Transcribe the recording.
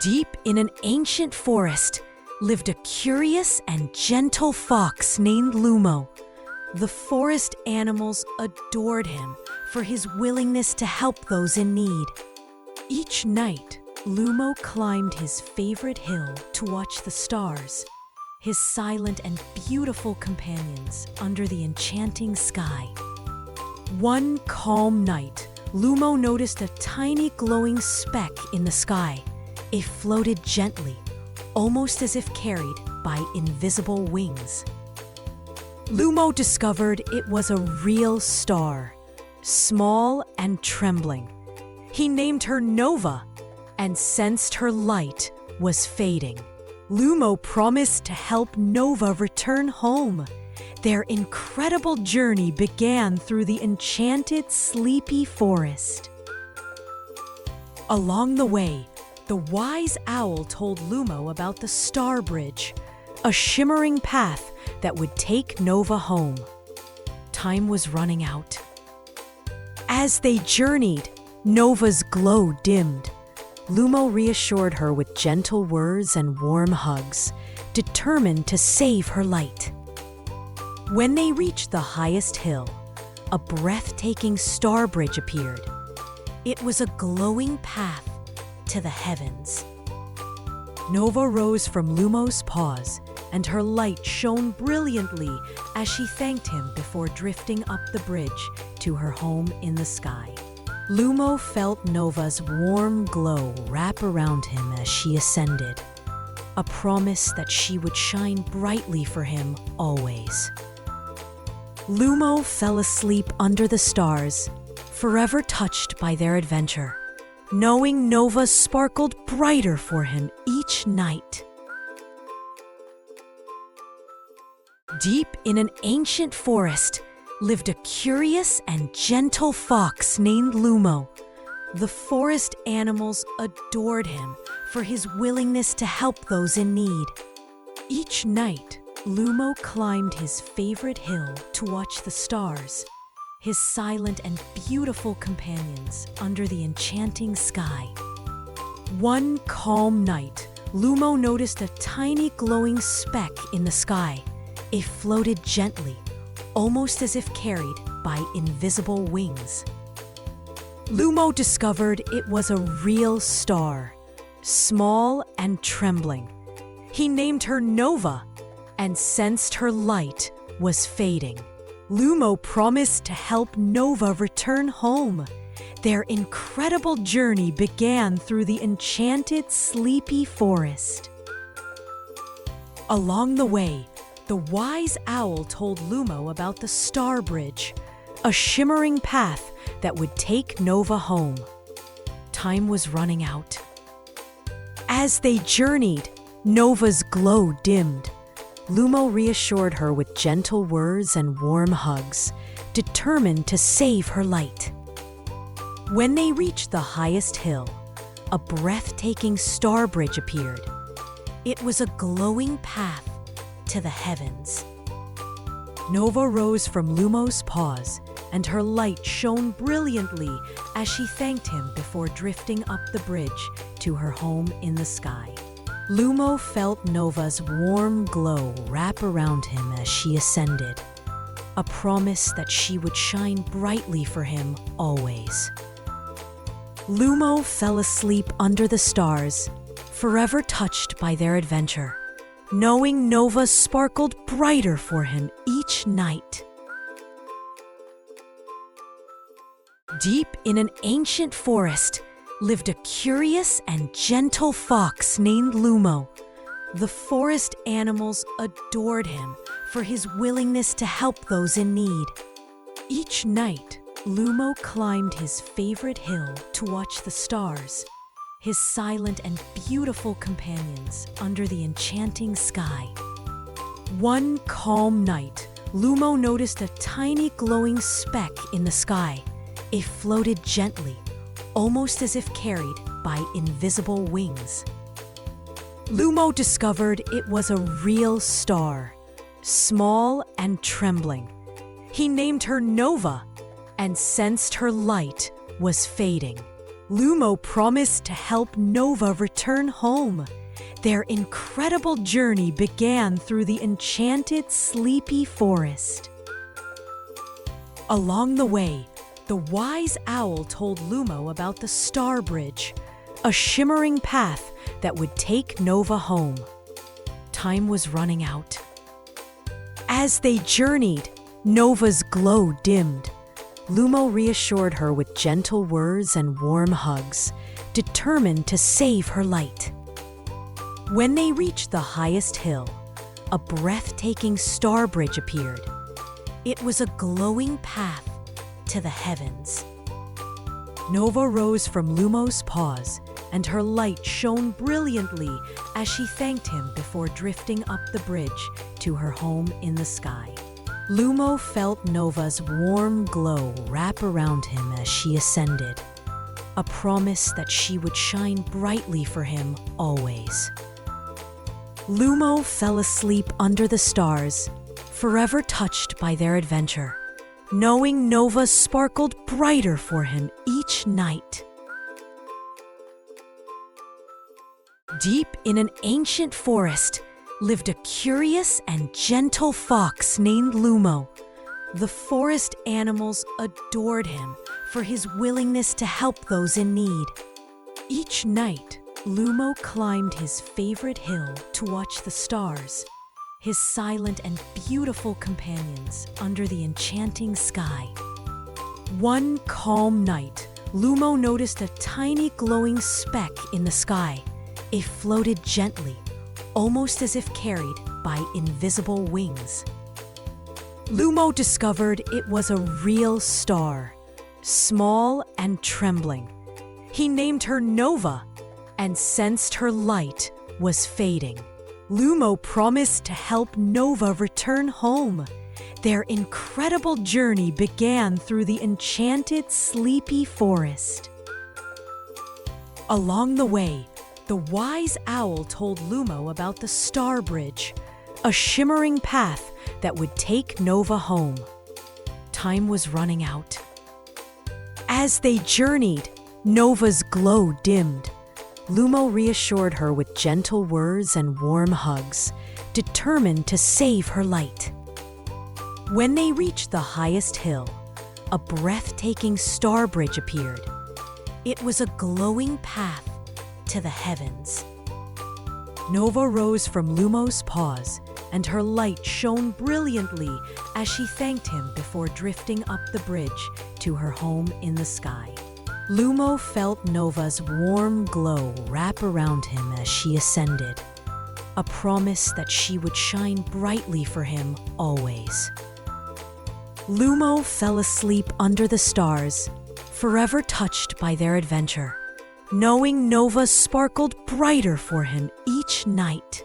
Deep in an ancient forest lived a curious and gentle fox named Lumo. The forest animals adored him for his willingness to help those in need. Each night, Lumo climbed his favorite hill to watch the stars, his silent and beautiful companions under the enchanting sky. One calm night, Lumo noticed a tiny glowing speck in the sky. It floated gently, almost as if carried by invisible wings. Lumo discovered it was a real star, small and trembling. He named her Nova and sensed her light was fading. Lumo promised to help Nova return home. Their incredible journey began through the enchanted, sleepy forest. Along the way, the wise owl told Lumo about the Star Bridge, a shimmering path that would take Nova home. Time was running out. As they journeyed, Nova's glow dimmed. Lumo reassured her with gentle words and warm hugs, determined to save her light. When they reached the highest hill, a breathtaking star bridge appeared. It was a glowing path to the heavens. Nova rose from Lumo's paws, and her light shone brilliantly as she thanked him before drifting up the bridge to her home in the sky. Lumo felt Nova's warm glow wrap around him as she ascended, a promise that she would shine brightly for him always. Lumo fell asleep under the stars, forever touched by their adventure, knowing Nova sparkled brighter for him each night. Deep in an ancient forest lived a curious and gentle fox named Lumo. The forest animals adored him for his willingness to help those in need. Each night, Lumo climbed his favorite hill to watch the stars, his silent and beautiful companions under the enchanting sky. One calm night, Lumo noticed a tiny glowing speck in the sky. It floated gently, almost as if carried by invisible wings. Lumo discovered it was a real star, small and trembling. He named her Nova and sensed her light was fading. Lumo promised to help Nova return home. Their incredible journey began through the enchanted, sleepy forest. Along the way, the wise owl told Lumo about the Star Bridge, a shimmering path that would take Nova home. Time was running out. As they journeyed, Nova's glow dimmed. Lumo reassured her with gentle words and warm hugs, determined to save her light. When they reached the highest hill, a breathtaking star bridge appeared. It was a glowing path to the heavens. Nova rose from Lumo's paws, and her light shone brilliantly as she thanked him before drifting up the bridge to her home in the sky. Lumo felt Nova's warm glow wrap around him as she ascended, a promise that she would shine brightly for him always. Lumo fell asleep under the stars, forever touched by their adventure, knowing Nova sparkled brighter for him each night. Deep in an ancient forest lived a curious and gentle fox named Lumo. The forest animals adored him for his willingness to help those in need. Each night, Lumo climbed his favorite hill to watch the stars, his silent and beautiful companions under the enchanting sky. One calm night, Lumo noticed a tiny glowing speck in the sky. It floated gently, almost as if carried by invisible wings. Lumo discovered it was a real star, small and trembling. He named her Nova and sensed her light was fading. Lumo promised to help Nova return home. Their incredible journey began through the enchanted sleepy forest. Along the way, the wise owl told Lumo about the Star Bridge, a shimmering path that would take Nova home. Time was running out. As they journeyed, Nova's glow dimmed. Lumo reassured her with gentle words and warm hugs, determined to save her light. When they reached the highest hill, a breathtaking star bridge appeared. It was a glowing path to the heavens. Nova rose from Lumo's paws, and her light shone brilliantly as she thanked him before drifting up the bridge to her home in the sky. Lumo felt Nova's warm glow wrap around him as she ascended, a promise that she would shine brightly for him always. Lumo fell asleep under the stars, forever touched by their adventure, knowing Nova sparkled brighter for him each night. Deep in an ancient forest lived a curious and gentle fox named Lumo. The forest animals adored him for his willingness to help those in need. Each night, Lumo climbed his favorite hill to watch the stars, his silent and beautiful companions under the enchanting sky. One calm night, Lumo noticed a tiny glowing speck in the sky. It floated gently, almost as if carried by invisible wings. Lumo discovered it was a real star, small and trembling. He named her Nova and sensed her light was fading. Lumo promised to help Nova return home. Their incredible journey began through the enchanted sleepy forest. Along the way, the wise owl told Lumo about the Star Bridge, a shimmering path that would take Nova home. Time was running out. As they journeyed, Nova's glow dimmed. Lumo reassured her with gentle words and warm hugs, determined to save her light. When they reached the highest hill, a breathtaking star bridge appeared. It was a glowing path to the heavens. Nova rose from Lumo's paws, and her light shone brilliantly as she thanked him before drifting up the bridge to her home in the sky. Lumo felt Nova's warm glow wrap around him as she ascended, a promise that she would shine brightly for him always. Lumo fell asleep under the stars, forever touched by their adventure, knowing Nova sparkled brighter for him each night.